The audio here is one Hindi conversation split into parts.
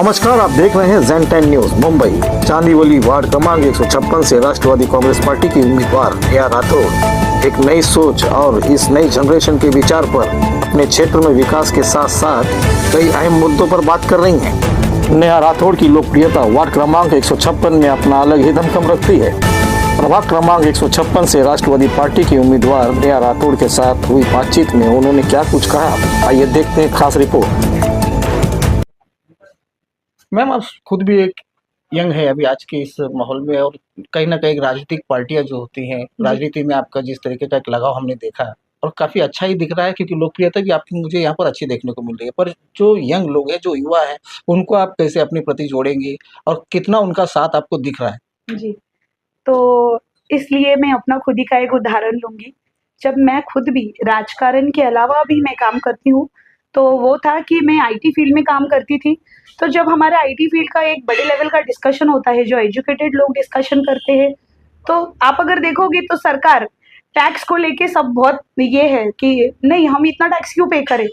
नमस्कार, आप देख रहे हैं ज़ेन10 न्यूज मुंबई। चांदीवली वार्ड क्रमांक 156 से राष्ट्रवादी कांग्रेस पार्टी की उम्मीदवार नेहा राठौड़ एक नई सोच और इस नई जनरेशन के विचार पर अपने क्षेत्र में विकास के साथ साथ कई अहम मुद्दों पर बात कर रही हैं। नेहा राठौड़ की लोकप्रियता वार्ड क्रमांक 156 में अपना अलग ही दमखम रखती है। प्रभाग क्रमांक 156 से राष्ट्रवादी पार्टी की उम्मीदवार नेहा राठौड़ के साथ हुई बातचीत में उन्होंने क्या कुछ कहा, आइए देखते हैं खास रिपोर्ट। मैम, आप खुद भी एक यंग है अभी आज के इस माहौल में, और कहीं ना कहीं राजनीतिक पार्टियां जो होती हैं, राजनीति में आपका जिस तरीके का एक लगाव हमने देखा है, और काफी अच्छा ही दिख रहा है, क्योंकि लोकप्रियता भी आपकी मुझे यहाँ पर अच्छी देखने को मिल रही है। पर जो यंग लोग हैं, जो युवा है, उनको आप कैसे अपने प्रति जोड़ेंगे और कितना उनका साथ आपको दिख रहा है? जी, तो इसलिए मैं अपना खुद ही का एक उदाहरण लूँगी। जब मैं खुद भी राजकारण के अलावा भी मैं काम करती हूँ, तो वो था कि मैं आईटी फील्ड में काम करती थी। तो जब हमारा आईटी फील्ड का एक बड़े लेवल का डिस्कशन होता है, जो एजुकेटेड लोग डिस्कशन करते हैं, तो आप अगर देखोगे तो सरकार टैक्स को लेके सब बहुत ये है कि नहीं, हम इतना टैक्स क्यों पे करें?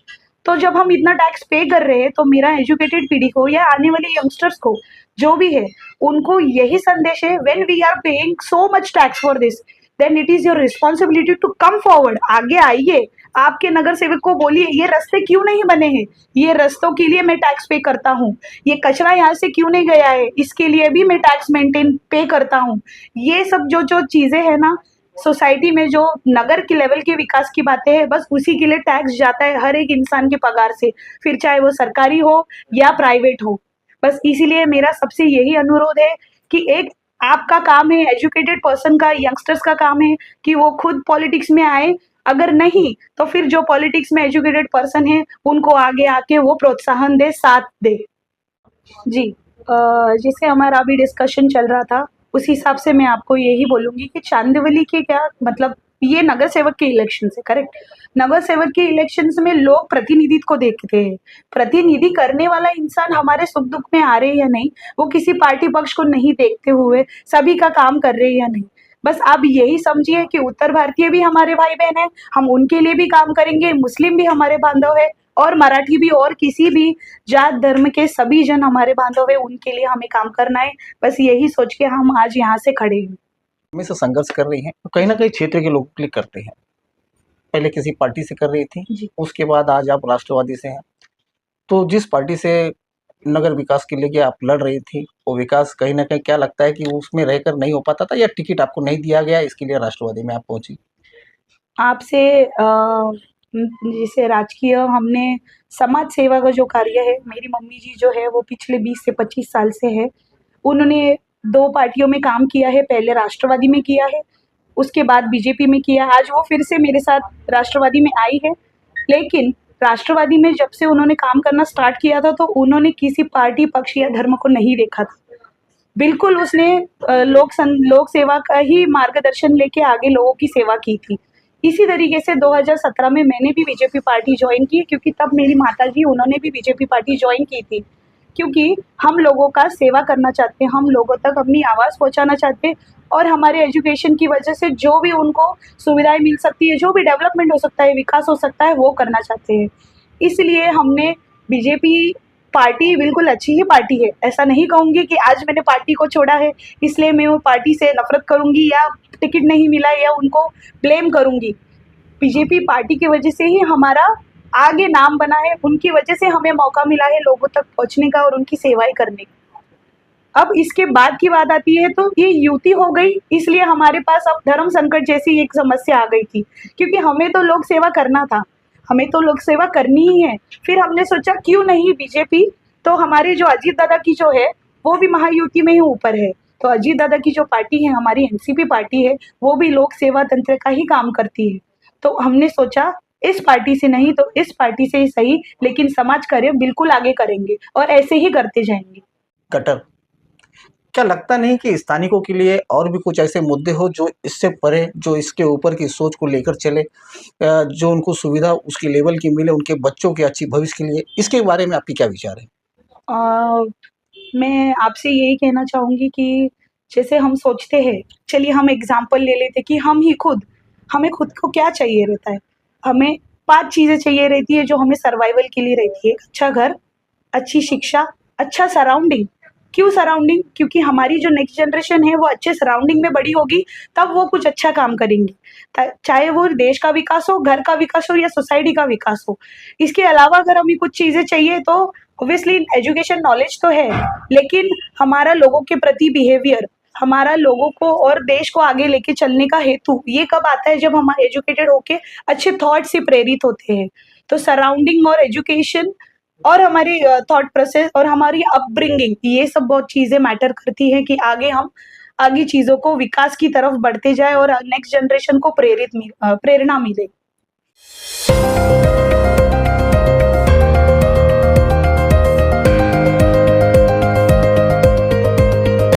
तो जब हम इतना टैक्स पे कर रहे हैं, तो मेरा एजुकेटेड पीढ़ी को या आने वाले यंगस्टर्स को, जो भी है, उनको यही संदेश है, when we are paying so much tax for this, then it is your responsibility to come forward. आगे आइए, आपके नगर सेवक को बोलिए ये रास्ते क्यों नहीं बने हैं, ये रास्तों के लिए मैं टैक्स पे करता हूँ, ये कचरा यहाँ से क्यों नहीं गया है, इसके लिए भी मैं टैक्स मेंटेन पे करता हूँ। ये सब जो जो चीजें है ना, सोसाइटी में जो नगर के लेवल के विकास की बातें हैं, बस उसी के लिए टैक्स जाता है हर एक इंसान के पगार से, फिर चाहे वो सरकारी हो या प्राइवेट हो। बस इसीलिए मेरा सबसे यही अनुरोध है कि एक आपका काम है, एजुकेटेड पर्सन का, यंगस्टर्स का काम है कि वो खुद पॉलिटिक्स में आए। अगर नहीं तो फिर जो पॉलिटिक्स में एजुकेटेड पर्सन है, उनको आगे आके वो प्रोत्साहन दे, साथ दे। जी, जैसे हमारा अभी डिस्कशन चल रहा था, उस हिसाब से मैं आपको यही बोलूँगी कि चांदीवली के क्या मतलब, ये नगर सेवक के इलेक्शन है, करेक्ट? नगर सेवक के इलेक्शंस में लोग प्रतिनिधि को देखते हैं। प्रतिनिधि करने वाला इंसान हमारे सुख-दुख में आ रहे हैं या नहीं, वो किसी पार्टी पक्ष को नहीं देखते हुए सभी का काम कर रहे हैं या नहीं। बस आप यही समझिए कि उत्तर भारतीय भी हमारे भाई-बहन हैं, हम उनके लिए भी काम करेंगे, मुस्लिम भी हमारे बांधव है, और मराठी भी, और किसी भी जात धर्म के सभी जन हमारे बांधव है, उनके लिए हमें काम करना है। बस यही सोच के हम आज यहाँ से खड़े हैं। हमेशा संघर्ष कर रही हैं, तो कहीं ना कहीं क्षेत्र के लोग क्लिक करते हैं। पहले किसी पार्टी से कर रही थी, उसके बाद आज आप राष्ट्रवादी से हैं। तो जिस पार्टी से नगर विकास के लिए आप लड़ रही थी, वो विकास कहीं ना कहीं क्या लगता है कि उसमें रहकर नहीं हो पाता था, या टिकट आपको नहीं दिया गया, इसके लिए राष्ट्रवादी में आप पहुंची? आपसे जैसे राजकीय हमने समाज सेवा का जो कार्य है, मेरी मम्मी जी जो है वो पिछले 20 से 25 साल से है। उन्होंने 2 पार्टियों में काम किया है, पहले राष्ट्रवादी में किया है, उसके बाद बीजेपी में किया। आज वो फिर से मेरे साथ राष्ट्रवादी में आई है। लेकिन राष्ट्रवादी में जब से उन्होंने काम करना स्टार्ट किया था, तो उन्होंने किसी पार्टी, पक्ष या धर्म को नहीं देखा था। बिल्कुल उसने लोक सेवा का ही मार्गदर्शन लेके आगे लोगों की सेवा की थी। इसी तरीके से 2017 में मैंने भी बीजेपी पार्टी ज्वाइन की, क्योंकि तब मेरी माताजी, उन्होंने भी बीजेपी पार्टी ज्वाइन की थी। क्योंकि हम लोगों का सेवा करना चाहते हैं, हम लोगों तक अपनी आवाज़ पहुंचाना चाहते हैं, और हमारे एजुकेशन की वजह से जो भी उनको सुविधाएं मिल सकती है, जो भी डेवलपमेंट हो सकता है, विकास हो सकता है, वो करना चाहते हैं। इसलिए हमने बीजेपी पार्टी बिल्कुल अच्छी ही पार्टी है। ऐसा नहीं कहूँगी कि आज मैंने पार्टी को छोड़ा है, इसलिए मैं वो पार्टी से नफ़रत करूँगी या टिकट नहीं मिला या उनको ब्लेम करूँगी। बीजेपी पार्टी की वजह से ही हमारा आगे नाम बना है, उनकी वजह से हमें मौका मिला है लोगों तक पहुँचने का और उनकी सेवाएँ करने का। अब इसके बाद की बात आती है, तो ये युति हो गई, इसलिए हमारे पास अब धर्म संकट जैसी एक समस्या आ गई थी, क्योंकि हमें तो लोक सेवा करना था, हमें तो लोक सेवा करनी ही है। फिर हमने सोचा क्यों नहीं बीजेपी, तो हमारे जो अजीत दादा की जो है, वो भी महायुति में ही ऊपर है। तो अजीत दादा की जो पार्टी है, हमारी एनसीपी पार्टी है, वो भी लोक सेवा तंत्र का ही काम करती है। तो हमने सोचा इस पार्टी से नहीं तो इस पार्टी से ही सही, लेकिन समाज कार्य बिल्कुल आगे करेंगे और ऐसे ही करते जाएंगे। कटर, क्या लगता नहीं कि स्थानिकों के लिए और भी कुछ ऐसे मुद्दे हो जो इससे परे, जो इसके ऊपर की सोच को लेकर चले, जो उनको सुविधा उसकी लेवल की मिले, उनके बच्चों के अच्छी भविष्य के लिए? इसके बारे में आपकी क्या विचार है? मैं आपसे यही कहना चाहूँगी कि जैसे हम सोचते हैं, चलिए हम एग्जाम्पल ले लेते कि हमें खुद को क्या चाहिए रहता है। हमें 5 चीज़ें चाहिए रहती है जो हमें सर्वाइवल के लिए रहती है। एक अच्छा घर, अच्छी शिक्षा, अच्छा सराउंडिंग। क्यों सराउंडिंग? क्योंकि हमारी जो नेक्स्ट जनरेशन है वो अच्छे सराउंडिंग में बड़ी होगी, तब वो कुछ अच्छा काम करेंगी, चाहे वो देश का विकास हो, घर का विकास हो या सोसाइटी का विकास हो। इसके अलावा अगर हमें कुछ चीजें चाहिए तो ऑब्वियसली एजुकेशन नॉलेज तो है, लेकिन हमारा लोगों के प्रति बिहेवियर, हमारा लोगों को और देश को आगे लेके चलने का हेतु ये कब आता है? जब हम एजुकेटेड होके अच्छे थॉट से प्रेरित होते हैं। तो सराउंडिंग और एजुकेशन और हमारी थॉट प्रोसेस और हमारी अपब्रिंगिंग, ये सब बहुत चीजें मैटर करती हैं कि आगे हम आगे चीजों को विकास की तरफ बढ़ते जाए और नेक्स्ट जनरेशन को प्रेरणा मिले।